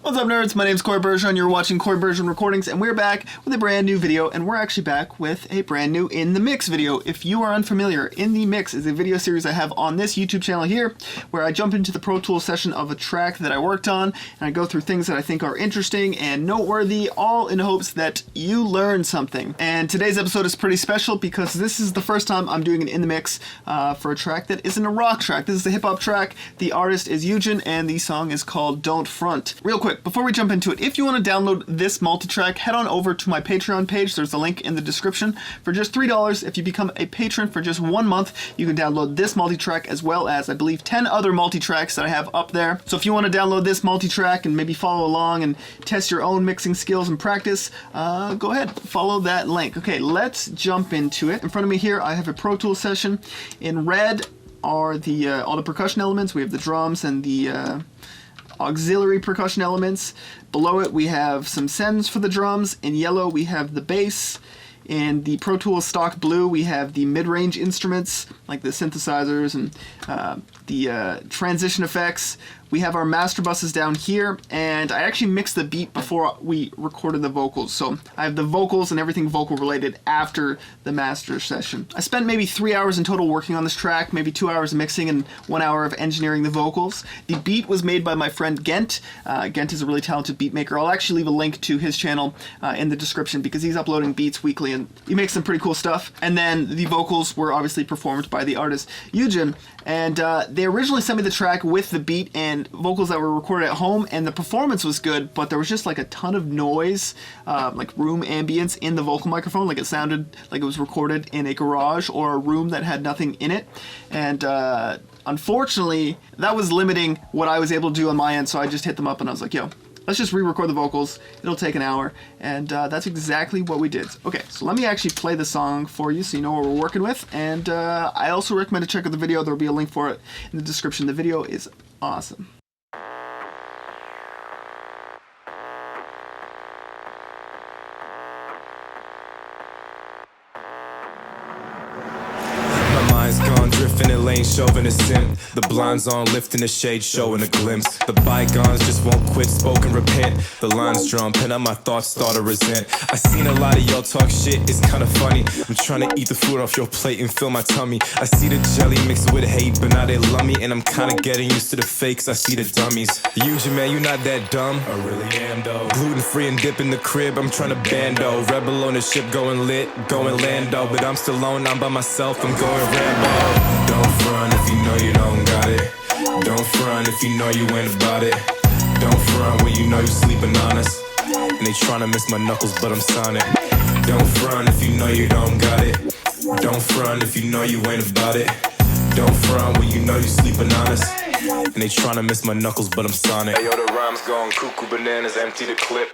What's up, nerds? My name's Corey Bergeron. You're watching Corey Bergeron Recordings, and we're back with a brand new video, and we're actually back with a brand new In the Mix video. If you are unfamiliar, In the Mix is a video series I have on this YouTube channel here, where I jump into the Pro Tools session of a track that I worked on, and I go through things that I think are interesting and noteworthy, all in hopes that you learn something. And today's episode is pretty special because this is the first time I'm doing an In the Mix for a track that isn't a rock track. This is a hip-hop track. The artist is Yujen, and the song is called Don't Front. Real quick, before we jump into it, if you want to download this multi-track, head on over to my Patreon page. There's a link in the description. For just $3, if you become a patron for just 1 month, you can download this multi-track as well as, I believe, 10 other multi-tracks that I have up there. So if you want to download this multi-track and maybe follow along and test your own mixing skills and practice, go ahead, follow that link. Okay, let's jump into it. In front of me here, I have a Pro Tools session. In red are the all the percussion elements. We have the drums and the auxiliary percussion elements. Below it we have some sends for the drums. In yellow we have the bass. In the Pro Tools stock blue we have the mid-range instruments like the synthesizers and the transition effects. We have our master buses down here, and I actually mixed the beat before we recorded the vocals. So I have the vocals and everything vocal related after the master session. I spent maybe 3 hours in total working on this track, maybe 2 hours of mixing and 1 hour of engineering the vocals. The beat was made by my friend Gent. Gent is a really talented beat maker. I'll actually leave a link to his channel in the description because he's uploading beats weekly and he makes some pretty cool stuff. And then the vocals were obviously performed by the artist Yujen, and they originally sent me the track with the beat and vocals that were recorded at home, and the performance was good, but there was just like a ton of noise, like room ambience in the vocal microphone. Like it sounded like it was recorded in a garage or a room that had nothing in it, and unfortunately that was limiting what I was able to do on my end. So I just hit them up and I was like, yo, let's just re-record the vocals. It'll take an hour, and that's exactly what we did. Okay, so let me actually play the song for you so you know what we're working with, and I also recommend to check out the video. There'll be a link for it in the description. The video is awesome. Gone drifting in lane, chauvinistic. The blinds on, lifting the shade, showing a glimpse. The bygones just won't quit, spoken repent. The lines drawn, pen up my thoughts, start to resent. I seen a lot of y'all talk shit, it's kinda funny. I'm trying to eat the food off your plate and fill my tummy. I see the jelly mixed with hate, but now they love me. And I'm kinda getting used to the fakes, I see the dummies. Usually, man, you not that dumb. I really am, though. Gluten free and dip in the crib, I'm trying to bando. Rebel on the ship, going lit, going Lando. But I'm still alone, I'm by myself, I'm going Rambo. Don't front if you know you don't got it. Don't front if you know you ain't about it. Don't front when you know you sleeping on us. And they tryna miss my knuckles, but I'm sonic. Don't front if you know you don't got it. Don't front if you know you ain't about it. Don't front when you know you sleeping on us. And they tryna miss my knuckles, but I'm sonic. Hey, yo, the rhyme's going cuckoo bananas, empty the clip.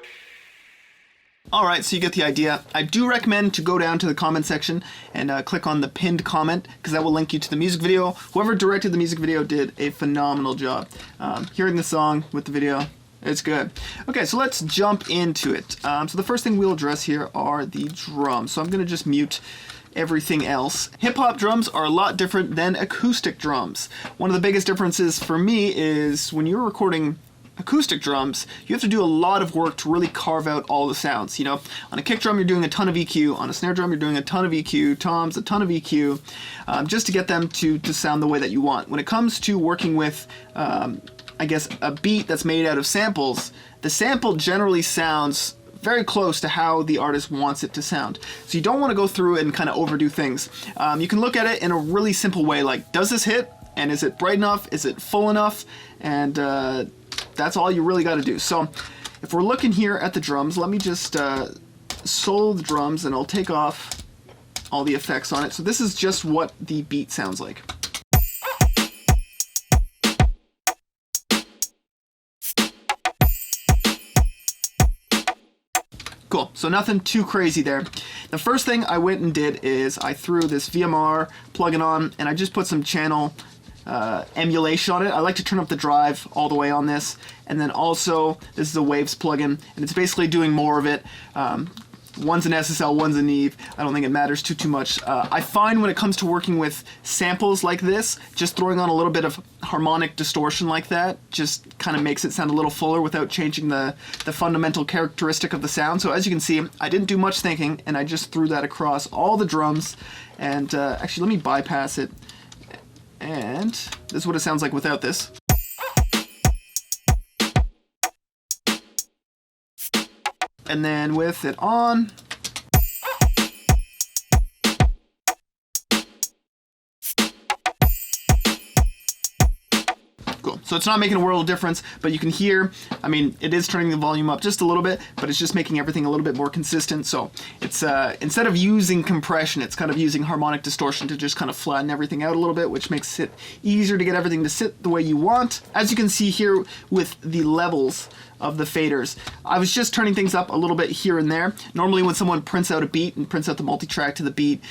Alright, so you get the idea. I do recommend to go down to the comment section and click on the pinned comment, because that will link you to the music video. Whoever directed the music video did a phenomenal job. Hearing the song with the video, it's good. Okay, so let's jump into it. So the first thing we'll address here are the drums. So I'm going to just mute everything else. Hip-hop drums are a lot different than acoustic drums. One of the biggest differences for me is when you're recording acoustic drums, you have to do a lot of work to really carve out all the sounds. You know, on a kick drum you're doing a ton of EQ, on a snare drum you're doing a ton of EQ, toms a ton of EQ, just to get them to sound the way that you want. When it comes to working with, I guess, a beat that's made out of samples, the sample generally sounds very close to how the artist wants it to sound. So you don't want to go through and kind of overdo things. You can look at it in a really simple way, like, does this hit? And is it bright enough? Is it full enough? And that's all you really got to do. So if we're looking here at the drums, let me just solo the drums and I'll take off all the effects on it. So this is just what the beat sounds like. Cool, so nothing too crazy there. The first thing I went and did is I threw this VMR plugin on and I just put some channel emulation on it. I like to turn up the drive all the way on this, and then also this is a Waves plugin, and it's basically doing more of it. One's an SSL, one's a Neve. I don't think it matters too much. I find when it comes to working with samples like this, just throwing on a little bit of harmonic distortion like that just kind of makes it sound a little fuller without changing the fundamental characteristic of the sound. So as you can see, I didn't do much thinking, and I just threw that across all the drums. And actually, let me bypass it. And this is what it sounds like without this. And then with it on, cool. So it's not making a world of difference, but you can hear, I mean, it is turning the volume up just a little bit, but it's just making everything a little bit more consistent. So it's, instead of using compression, it's kind of using harmonic distortion to just kind of flatten everything out a little bit, which makes it easier to get everything to sit the way you want. As you can see here with the levels of the faders, I was just turning things up a little bit here and there. Normally when someone prints out a beat and prints out the multi-track to the beat,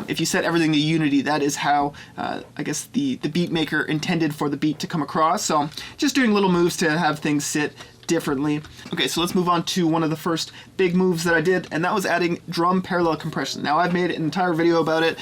if you set everything to unity, that is how I guess the beat maker intended for the beat to come across. So just doing little moves to have things sit differently. Okay, so let's move on to one of the first big moves that I did, and that was adding drum parallel compression. Now I've made an entire video about it.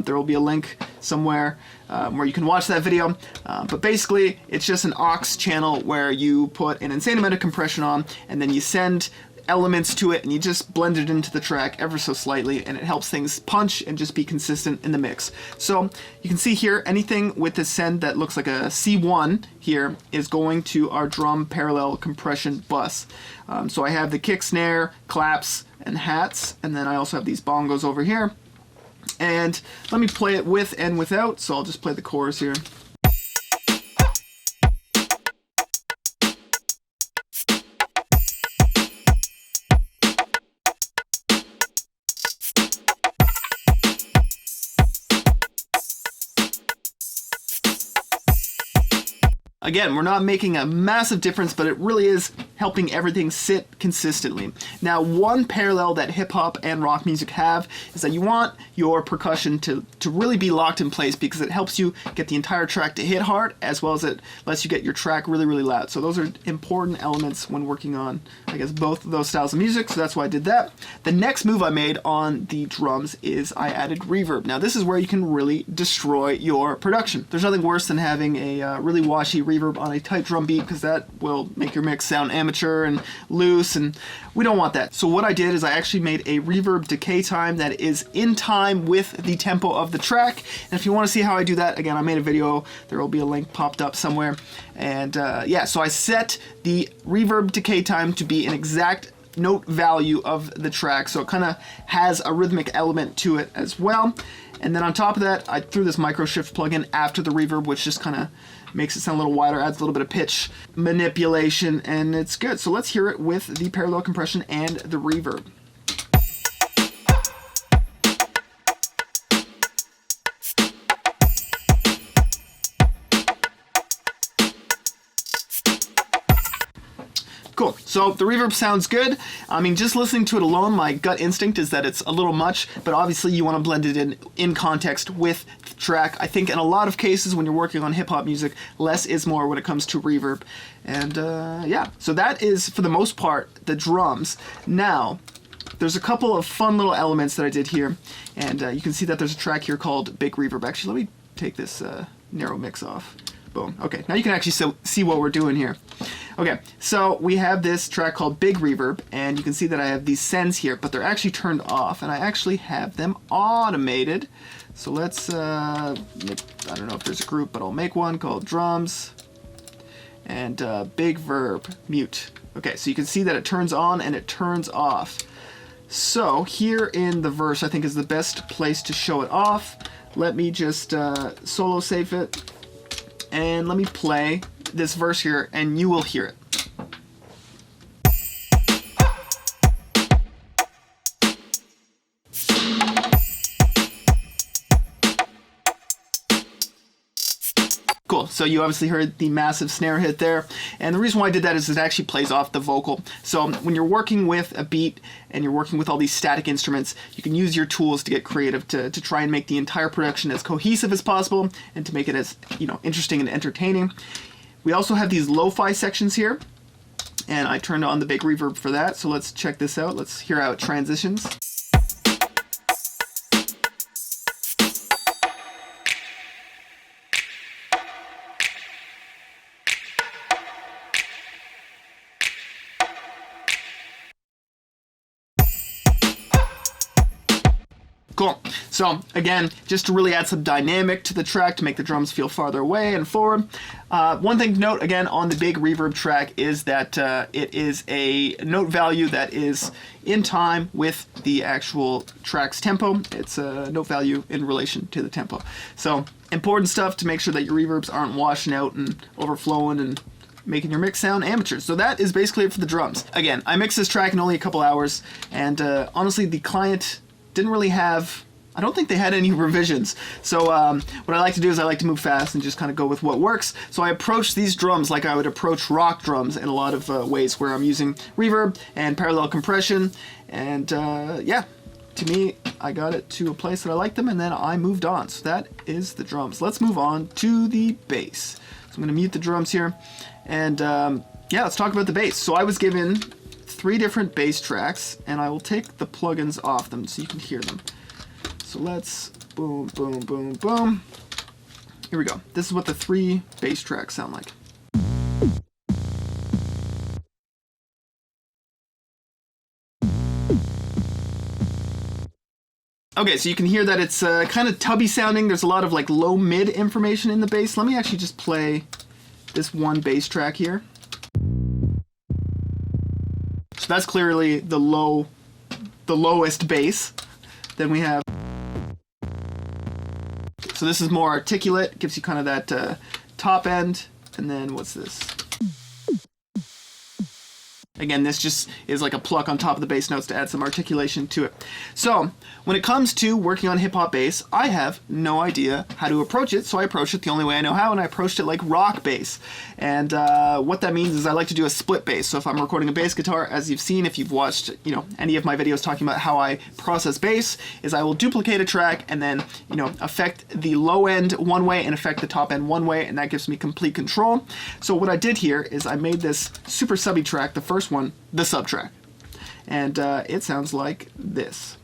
There will be a link somewhere where you can watch that video, but basically it's just an aux channel where you put an insane amount of compression on, and then you send elements to it and you just blend it into the track ever so slightly, and it helps things punch and just be consistent in the mix. So you can see here, anything with the send that looks like a C1 here is going to our drum parallel compression bus. So I have the kick, snare, claps, and hats, and then I also have these bongos over here. And let me play it with and without, so I'll just play the chorus here. Again, we're not making a massive difference, but it really is helping everything sit consistently. Now, one parallel that hip hop and rock music have is that you want your percussion to really be locked in place, because it helps you get the entire track to hit hard, as well as it lets you get your track really, really loud. So those are important elements when working on, I guess, both of those styles of music, so that's why I did that. The next move I made on the drums is I added reverb. Now, this is where you can really destroy your production. There's nothing worse than having a really washy reverb on a tight drum beat, because that will make your mix sound amateur and loose, and we don't want that. So what I did is I actually made a reverb decay time that is in time with the tempo of the track. And if you want to see how I do that, again, I made a video. There will be a link popped up somewhere. And yeah, so I set the reverb decay time to be an exact note value of the track, so it kind of has a rhythmic element to it as well. And then on top of that, I threw this micro shift plugin after the reverb, which just kind of makes it sound a little wider, adds a little bit of pitch manipulation, and it's good. So let's hear it with the parallel compression and the reverb. Cool. So the reverb sounds good. I mean, just listening to it alone, my gut instinct is that it's a little much, but obviously you want to blend it in context with the track. I think in a lot of cases when you're working on hip-hop music, less is more when it comes to reverb. And yeah, so that is, for the most part, the drums. Now, there's a couple of fun little elements that I did here, and you can see that there's a track here called Big Reverb. Actually, let me take this narrow mix off. Boom. Okay, now you can actually see what we're doing here. Okay, so we have this track called Big Reverb, and you can see that I have these sends here, but they're actually turned off, and I actually have them automated. So let's, I don't know if there's a group, but I'll make one called Drums, and Big Verb, mute. Okay, so you can see that it turns on and it turns off. So here in the verse, I think is the best place to show it off. Let me just solo save it. And let me play this verse here, and you will hear it. Cool, so you obviously heard the massive snare hit there, and the reason why I did that is it actually plays off the vocal. So when you're working with a beat and you're working with all these static instruments, you can use your tools to get creative to try and make the entire production as cohesive as possible and to make it as, you know, interesting and entertaining. We also have these lo-fi sections here, and I turned on the big reverb for that. So let's check this out. Let's hear how it transitions. Cool. So again, just to really add some dynamic to the track to make the drums feel farther away and forward. One thing to note again on the big reverb track is that it is a note value that is in time with the actual track's tempo. It's a note value in relation to the tempo. So important stuff to make sure that your reverbs aren't washing out and overflowing and making your mix sound amateur. So that is basically it for the drums. Again, I mixed this track in only a couple hours, and honestly, the client didn't really have, I don't think they had any revisions. So what I like to do is I like to move fast and just kind of go with what works. So I approach these drums like I would approach rock drums in a lot of ways, where I'm using reverb and parallel compression. And yeah, to me, I got it to a place that I like them, and then I moved on. So that is the drums. Let's move on to the bass. So I'm going to mute the drums here. And yeah, let's talk about the bass. So I was given 3 different bass tracks, and I will take the plugins off them so you can hear them. So let's boom, boom, boom, boom. Here we go. This is what the 3 bass tracks sound like. Okay, so you can hear that it's kind of tubby sounding. There's a lot of like low mid information in the bass. Let me actually just play this one bass track here. So that's clearly the lowest bass. Then we have, so this is more articulate, gives you kind of that top end. And then what's this? Again, this just is like a pluck on top of the bass notes to add some articulation to it. So when it comes to working on hip-hop bass, I have no idea how to approach it, so I approach it the only way I know how, and I approached it like rock bass. And what that means is I like to do a split bass. So if I'm recording a bass guitar, as you've seen if you've watched, you know, any of my videos talking about how I process bass, is I will duplicate a track and then, you know, affect the low end one way and affect the top end one way, and that gives me complete control. So what I did here is I made this super subby track, the first one, the sub track, and it sounds like this.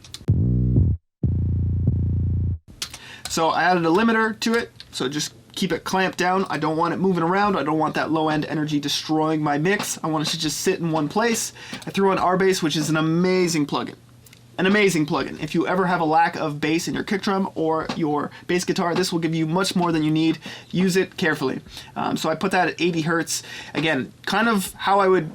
So I added a limiter to it, so just keep it clamped down. I don't want it moving around. I don't want that low end energy destroying my mix. I want it to just sit in one place. I threw on R-Bass, which is an amazing plugin. An amazing plugin. If you ever have a lack of bass in your kick drum or your bass guitar, this will give you much more than you need. Use it carefully. So I put that at 80 hertz. Again, kind of how I would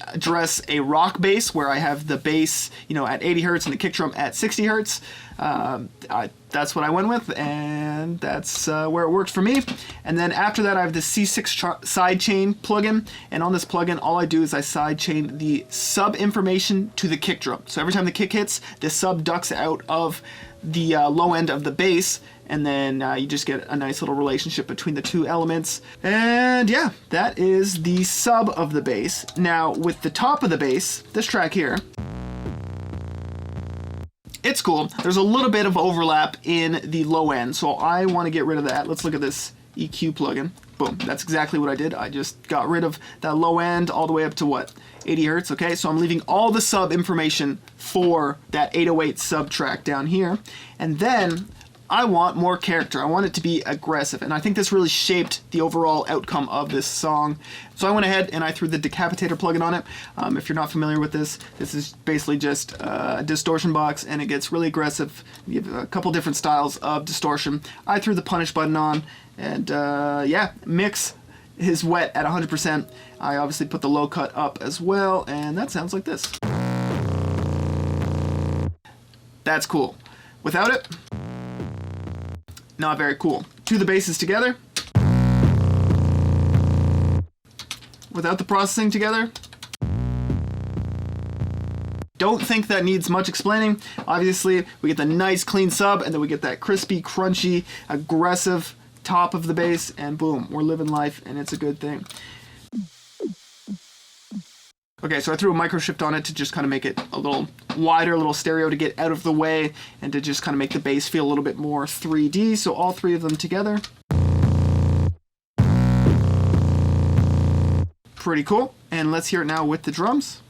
address a rock bass, where I have the bass, you know, at 80 hertz and the kick drum at 60 hertz. That's what I went with, and that's where it worked for me. And then after that, I have the C6 sidechain plugin, and on this plugin, all I do is I sidechain the sub information to the kick drum. So every time the kick hits, the sub ducks out of the low end of the bass, and then you just get a nice little relationship between the two elements. And yeah, that is the sub of the bass. Now with the top of the bass, this track here, it's cool. There's a little bit of overlap in the low end, so I want to get rid of that. Let's look at this EQ plugin. Boom, that's exactly what I did. I just got rid of that low end all the way up to what? 80 hertz, okay? So I'm leaving all the sub information for that 808 sub track down here. And then I want more character. I want it to be aggressive, and I think this really shaped the overall outcome of this song. So I went ahead and I threw the Decapitator plugin on it. If you're not familiar with this, this is basically just a distortion box, and it gets really aggressive. You have a couple different styles of distortion. I threw the Punish button on, and yeah, mix is wet at 100%. I obviously put the low cut up as well, and that sounds like this. That's cool. Without it, not very cool. Two the basses together. Without the processing together. Don't think that needs much explaining. Obviously, we get the nice clean sub, and then we get that crispy, crunchy, aggressive top of the bass, and boom, we're living life, and it's a good thing. Okay, so I threw a micro shift on it to just kind of make it a little wider, a little stereo to get out of the way, and to just kind of make the bass feel a little bit more 3D, so all three of them together. Pretty cool. And let's hear it now with the drums.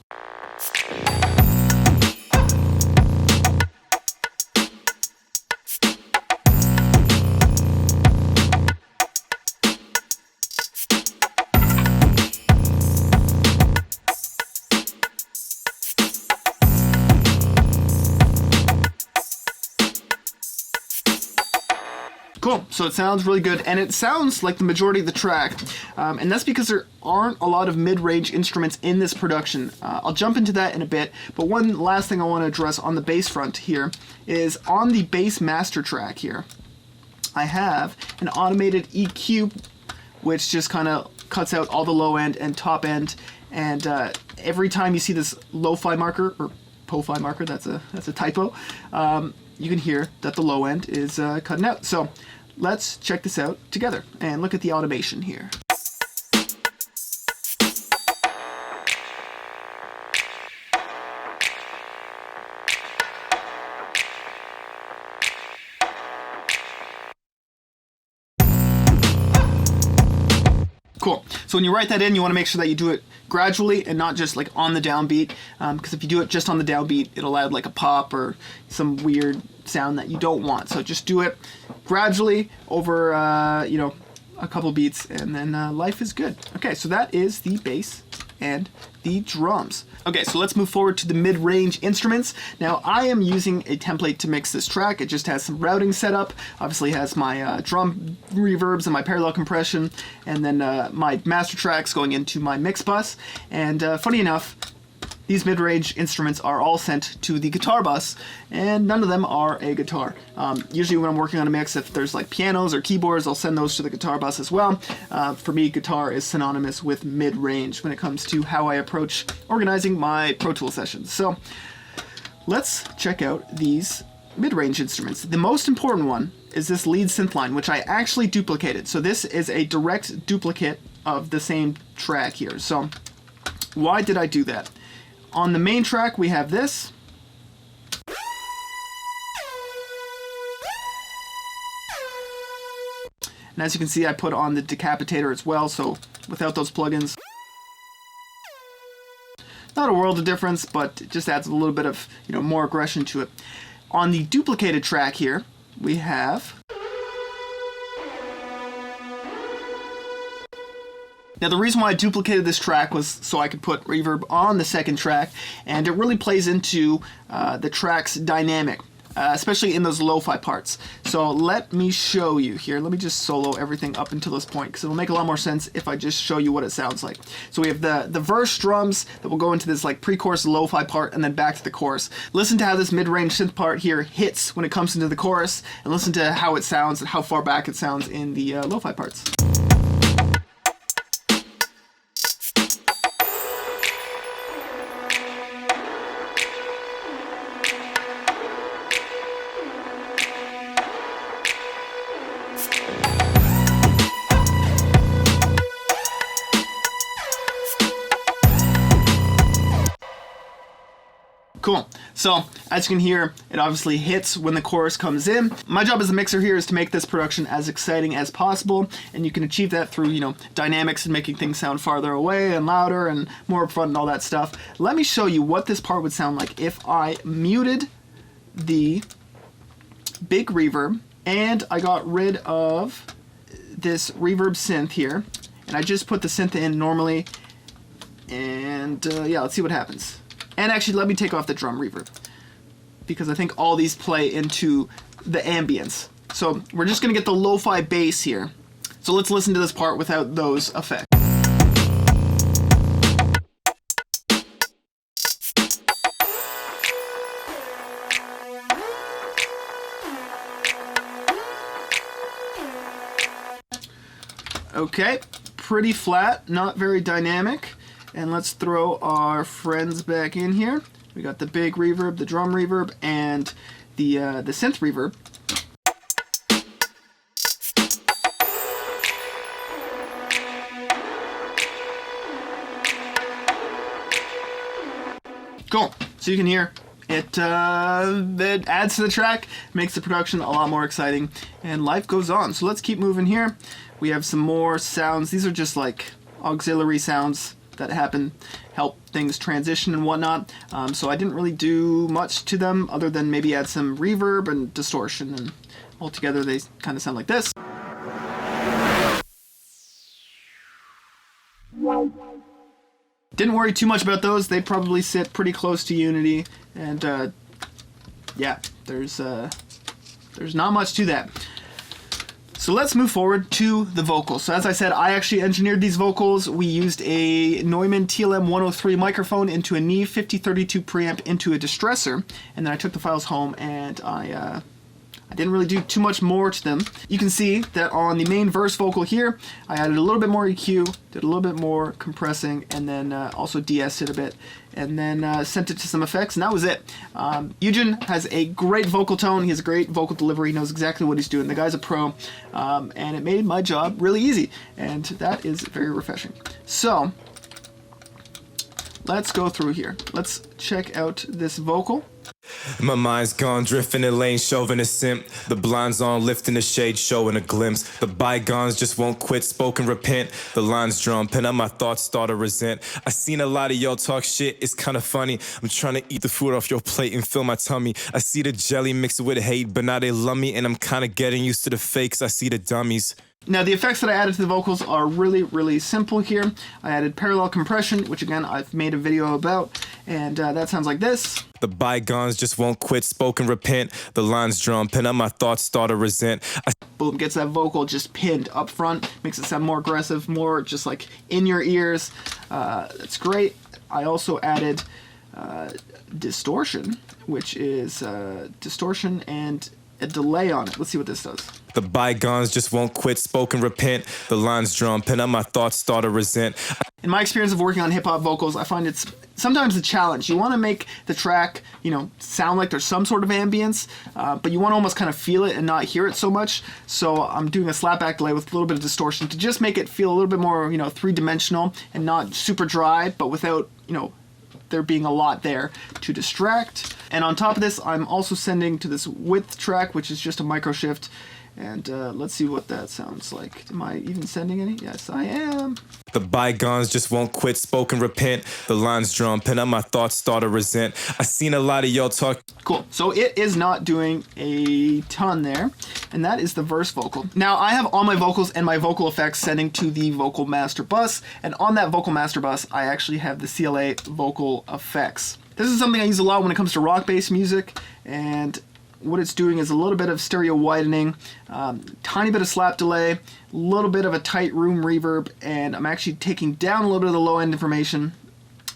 Cool, so it sounds really good, and it sounds like the majority of the track, and that's because there aren't a lot of mid-range instruments in this production. I'll jump into that in a bit, but one last thing I want to address on the bass front here is on the bass master track here, I have an automated EQ, which just kind of cuts out all the low end and top end, and every time you see this lo-fi marker, or po-fi marker, that's a typo, you can hear that the low end is cutting out. So let's check this out together and look at the automation here. Cool. So when you write that in, you want to make sure that you do it gradually and not just like on the downbeat, because if you do it just on the downbeat, it'll add like a pop or some weird sound that you don't want. So just do it gradually over, you know, a couple beats, and then life is good. Okay, so that is the bass and the drums. Okay, so let's move forward to the mid-range instruments. Now, I am using a template to mix this track. It just has some routing set up. Obviously has my drum reverbs and my parallel compression, and then my master tracks going into my mix bus. And funny enough, these mid-range instruments are all sent to the guitar bus, and none of them are a guitar. Usually when I'm working on a mix, if there's like pianos or keyboards, I'll send those to the guitar bus as well. For me, guitar is synonymous with mid-range when it comes to how I approach organizing my Pro Tools sessions. So let's check out these mid-range instruments. The most important one is this lead synth line, which I actually duplicated. So this is a direct duplicate of the same track here. So why did I do that? On the main track, we have this. And as you can see, I put on the decapitator as well, so without those plugins, not a world of difference, but it just adds a little bit of, you know, more aggression to it. On the duplicated track here, we have... Now the reason why I duplicated this track was so I could put reverb on the second track, and it really plays into the track's dynamic, especially in those lo-fi parts. So let me show you here. Let me just solo everything up until this point, because it'll make a lot more sense if I just show you what it sounds like. So we have the verse drums that will go into this like pre-chorus lo-fi part and then back to the chorus. Listen to how this mid-range synth part here hits when it comes into the chorus, and listen to how it sounds and how far back it sounds in the lo-fi parts. Cool. So, as you can hear, it obviously hits when the chorus comes in. My job as a mixer here is to make this production as exciting as possible, and you can achieve that through, you know, dynamics and making things sound farther away and louder and more upfront and all that stuff. Let me show you what this part would sound like if I muted the big reverb and I got rid of this reverb synth here, and I just put the synth in normally, and yeah, let's see what happens. And actually, let me take off the drum reverb, because I think all these play into the ambience. So we're just going to get the lo-fi bass here. So let's listen to this part without those effects. Okay, pretty flat, not very dynamic. And let's throw our friends back in here. We got the big reverb, the drum reverb, and the synth reverb. Cool. So you can hear it adds to the track, makes the production a lot more exciting, and life goes on. So let's keep moving here. We have some more sounds. These are just like auxiliary sounds that happen help things transition and whatnot. So I didn't really do much to them other than maybe add some reverb and distortion, and altogether they kind of sound like this. Didn't worry too much about those. They probably sit pretty close to Unity, and yeah, there's not much to that. So let's move forward to the vocals. So as I said, I actually engineered these vocals. We used a Neumann TLM 103 microphone into a Neve 5032 preamp into a distressor, and then I took the files home and I didn't really do too much more to them. You can see that on the main verse vocal here, I added a little bit more EQ, did a little bit more compressing, and then also de-essed it a bit, and then sent it to some effects, and that was it. Yujen has a great vocal tone, he has a great vocal delivery, he knows exactly what he's doing. The guy's a pro, and it made my job really easy, and that is very refreshing. So, let's go through here. Let's check out this vocal. My mind's gone drifting in lane, chauvinist simp. The blinds on, lifting the shade, showing a glimpse. The bygones just won't quit, spoken repent. The lines drum, pen up my thoughts, start to resent. I seen a lot of y'all talk shit, it's kinda funny. I'm trying to eat the food off your plate and fill my tummy. I see the jelly mixed with hate, but now they love me, and I'm kinda getting used to the fakes, I see the dummies. Now the effects that I added to the vocals are really, really simple here. I added parallel compression, which again I've made a video about, and that sounds like this. The bygones just won't quit, spoken repent. The lines drum, pen up my thoughts, start to resent. Boom, gets that vocal just pinned up front, makes it sound more aggressive, more just like in your ears. That's great. I also added distortion, which is distortion and a delay on it. Let's see what this does. The bygones just won't quit, spoken repent. The lines drum, pen up my thoughts, start to resent. In my experience of working on hip-hop vocals, I find it's sometimes a challenge. You want to make the track, you know, sound like there's some sort of ambience, but you want to almost kind of feel it and not hear it so much. So I'm doing a slapback delay with a little bit of distortion to just make it feel a little bit more, you know, three-dimensional and not super dry, but without, you know, there being a lot there to distract. And on top of this, I'm also sending to this width track, which is just a micro shift. And let's see what that sounds like. Am I even sending any? Yes, I am. The bygones just won't quit, spoken repent. The lines drum, pen up my thoughts, start to resent. I seen a lot of y'all talk. Cool. So it is not doing a ton there. And that is the verse vocal. Now I have all my vocals and my vocal effects sending to the vocal master bus. And on that vocal master bus, I actually have the CLA vocal effects. This is something I use a lot when it comes to rock-based music. And what it's doing is a little bit of stereo widening, tiny bit of slap delay, a little bit of a tight room reverb, and I'm actually taking down a little bit of the low end information,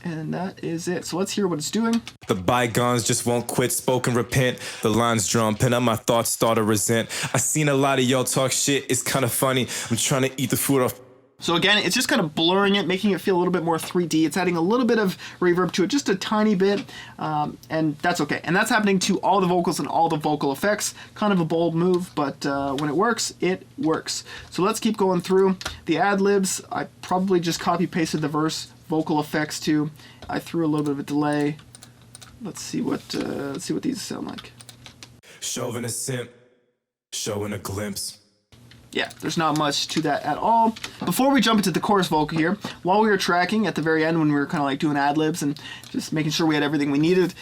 and that is it. So let's hear what it's doing. The bygones just won't quit, spoken repent. The lines drum, pen up my thoughts, start to resent. I seen a lot of y'all talk shit, it's kinda funny. I'm trying to eat the food off. So again, it's just kind of blurring it, making it feel a little bit more 3D. It's adding a little bit of reverb to it, just a tiny bit, and that's okay. And that's happening to all the vocals and all the vocal effects. Kind of a bold move, but when it works, it works. So let's keep going through. The ad-libs, I probably just copy-pasted the verse vocal effects to. I threw a little bit of a delay. Let's see what these sound like. Chauvinist simp, showing a glimpse. Yeah, there's not much to that at all. Before we jump into the chorus vocal here, while we were tracking at the very end when we were kind of like doing ad-libs and just making sure we had everything we needed,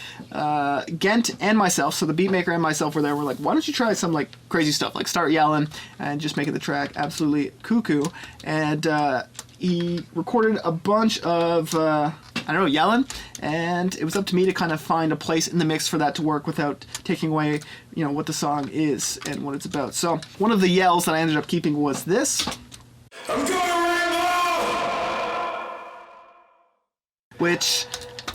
Gent and myself, so the beatmaker and myself were there, we're like, why don't you try some like crazy stuff, like start yelling and just making the track absolutely cuckoo. And he recorded a bunch of, I don't know, yelling, and it was up to me to kind of find a place in the mix for that to work without taking away, you know, what the song is and what it's about. So one of the yells that I ended up keeping was this. I'm going rainbow! Which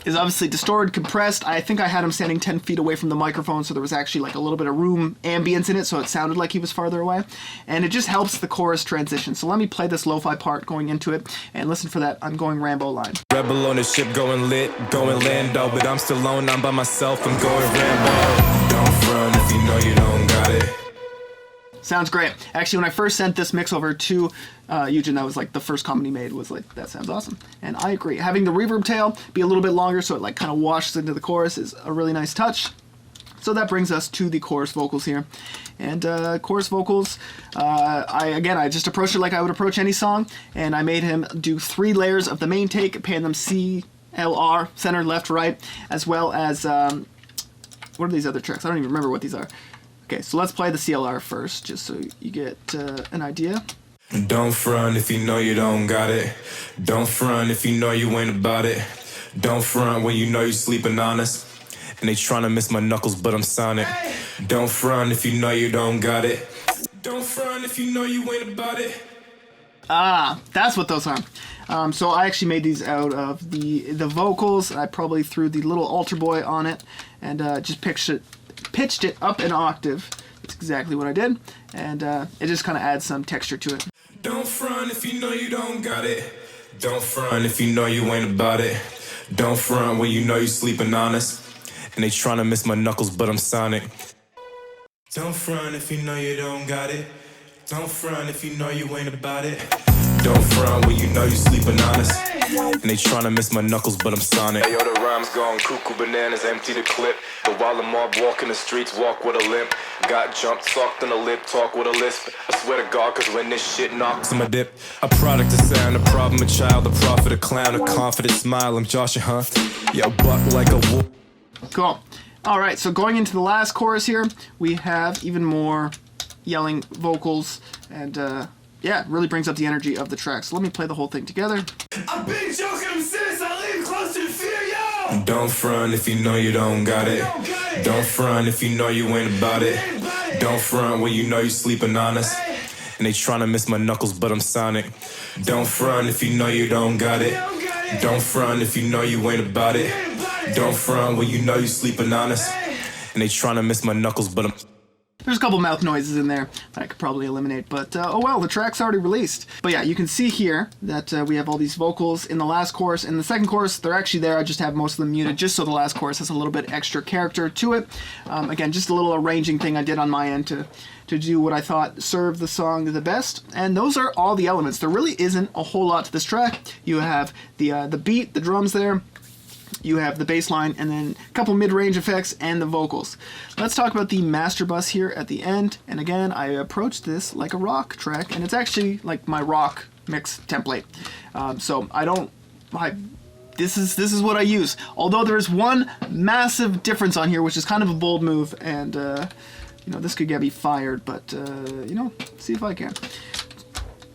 is obviously distorted, compressed. I think I had him standing 10 feet away from the microphone, so there was actually like a little bit of room ambience in it, so it sounded like he was farther away. And it just helps the chorus transition. So let me play this lo-fi part going into it, and listen for that I'm going Rambo line. Rebel on the ship, going lit, going Lando, but I'm still alone, I'm by myself, I'm going Rambo. Don't front if you know you don't got it. Sounds great. Actually, when I first sent this mix over to Yujen, that was like the first comment he made, was like, that sounds awesome. And I agree. Having the reverb tail be a little bit longer so it like kind of washes into the chorus is a really nice touch. So that brings us to the chorus vocals here. And chorus vocals, I just approached it like I would approach any song, and I made him do 3 layers of the main take, pan them C, L, R, center, left, right, as well as, what are these other tracks? I don't even remember what these are. Okay, so let's play the CLR first, just so you get an idea. Don't front if you know you don't got it. Don't front if you know you ain't about it. Don't front when you know you sleeping honest. And they tryna miss my knuckles, but I'm sonic. Don't front if you know you don't got it. Don't front if you know you ain't about it. Ah, that's what those are. So I actually made these out of the vocals. I probably threw the little altar boy on it and just pitched it up an octave. That's exactly what I did. And it just kind of adds some texture to it. Don't front if you know you don't got it. Don't front if you know you ain't about it. Don't front when you know you sleeping honest. And they tryna miss my knuckles, but I'm sonic. Don't front if you know you don't got it. Don't front if you know you ain't about it. Don't front when you know you sleeping honest. And they tryna miss my knuckles, but I'm sonic. Hey, yo, the rhymes gone cuckoo bananas, empty the clip. But while the mob walk in the streets, walk with a limp. Got jumped, sucked on the lip, talk with a lisp. I swear to God, cause when this shit knocks on my dip, a product of sound, a problem, a child, a prophet, a clown, a confident smile. I'm Joshua, huh? Yo, buck like a wolf. Cool. Alright, so going into the last chorus here, we have even more yelling vocals, and yeah, it really brings up the energy of the track. So let me play the whole thing together. I've been joking, I'm serious, I live close to the fear, yo! Don't front if you know you don't got it. Don't front if you know you ain't about it. Don't front when you know you sleeping honest. And they tryna miss my knuckles, but I'm sonic. Don't front if you know you don't got it. Don't front if you know you ain't about it. Don't front when you know you sleeping honest. And they tryna miss my knuckles, but I'm... There's a couple mouth noises in there that I could probably eliminate, but oh well, the track's already released. But yeah, you can see here that we have all these vocals in the last chorus. In the second chorus, they're actually there. I just have most of them muted just so the last chorus has a little bit extra character to it. Again, just a little arranging thing I did on my end to do what I thought served the song the best. And those are all the elements. There really isn't a whole lot to this track. You have the beat, the drums there. You have the bass line, and then a couple mid-range effects and the vocals. Let's talk about the master bus here at the end. And again, I approached this like a rock track, and it's actually like my rock mix template. So this is what I use. Although there is one massive difference on here, which is kind of a bold move, and you know, this could get me fired, but you know, see if I can.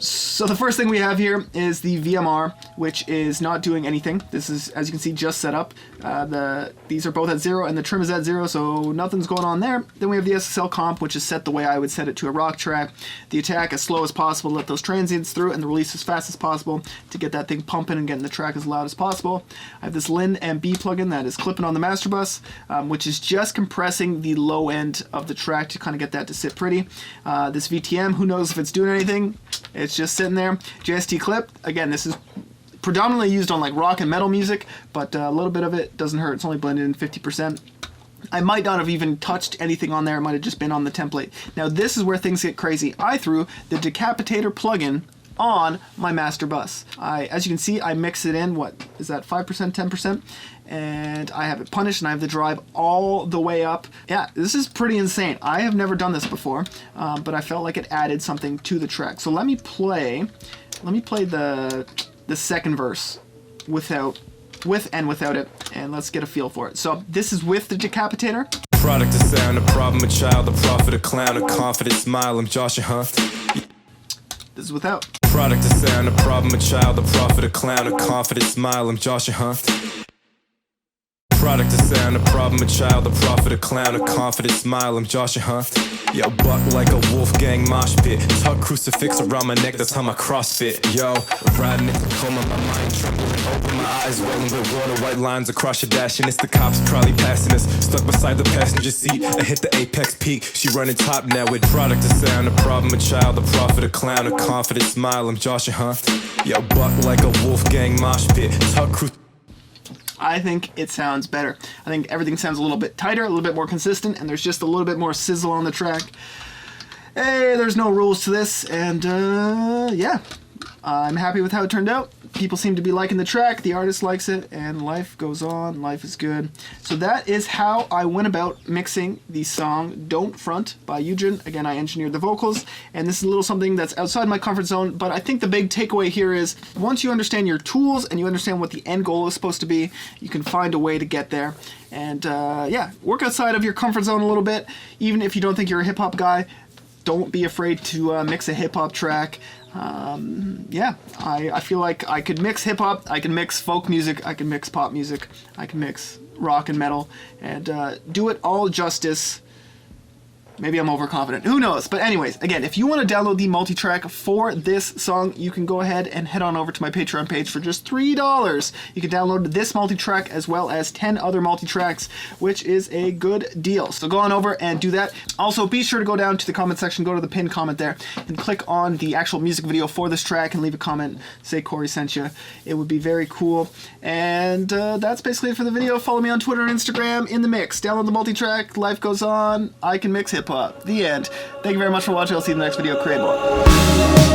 So the first thing we have here is the VMR, which is not doing anything. This is, as you can see, just set up. These are both at 0 and the trim is at 0, so nothing's going on there. Then we have the SSL comp, which is set the way I would set it to a rock track. The attack as slow as possible, let those transients through, and the release as fast as possible to get that thing pumping and getting the track as loud as possible. I have this Lin MB plugin that is clipping on the master bus, which is just compressing the low end of the track to kind of get that to sit pretty. This VTM, who knows if it's doing anything? It's just sitting there. JST clip, again, this is predominantly used on like rock and metal music, but a little bit of it doesn't hurt. It's only blended in 50%. I might not have even touched anything on there. It might have just been on the template. Now this is where things get crazy. I threw the Decapitator plugin on my master bus. As you can see, I mix it in, what is that, 5%, 10%? And I have it punished, and I have the drive all the way up. Yeah, this is pretty insane. I have never done this before, but I felt like it added something to the track. So let me play the second verse with and without it, and let's get a feel for it. So this is with the Decapitator. Product of sound, a problem, a child, a prophet, a clown, a confident smile. I'm Joshua, huh? This is without. Product of sound, a problem, a child, a prophet, a clown, a confident smile. I'm Joshua, huh? Product of sound, a problem, a child, a prophet, a clown, a confident smile. I'm Joshua, huh? Yo, buck like a Wolfgang mosh pit. Tuck crucifix around my neck, that's how my CrossFit. Yo, riding in Tacoma, my mind trembling. Open my eyes, rolling with water, white lines across your dash. And it's the cops probably passing us. Stuck beside the passenger seat, I hit the apex peak. She running top now with product of sound, a problem, a child, a prophet, a clown, a confident smile. I'm Joshua, huh? Yo, buck like a Wolfgang mosh pit. Tuck crucifix. I think it sounds better. I think everything sounds a little bit tighter, a little bit more consistent, and there's just a little bit more sizzle on the track. Hey, there's no rules to this, and yeah, I'm happy with how it turned out. people seem to be liking the track, the artist likes it, and life goes on, life is good. So that is how I went about mixing the song Don't Front by Yujen. Again, I engineered the vocals, and this is a little something that's outside my comfort zone, but I think the big takeaway here is once you understand your tools and you understand what the end goal is supposed to be, you can find a way to get there. And yeah, work outside of your comfort zone a little bit. Even if you don't think you're a hip-hop guy, don't be afraid to mix a hip-hop track. Yeah, I feel like I could mix hip-hop, I can mix folk music, I can mix pop music, I can mix rock and metal, and do it all justice. Maybe I'm overconfident. Who knows? But anyways, again, if you want to download the multi-track for this song, you can go ahead and head on over to my Patreon page for just $3. You can download this multi-track as well as 10 other multi-tracks, which is a good deal. So go on over and do that. Also, be sure to go down to the comment section, go to the pinned comment there, and click on the actual music video for this track and leave a comment. Say Corey sent you. It would be very cool. And that's basically it for the video. Follow me on Twitter and Instagram, In The Mix. Download the multi-track. Life goes on. I can mix hip-hop. The end. Thank you very much for watching. I'll see you in the next video. Create more.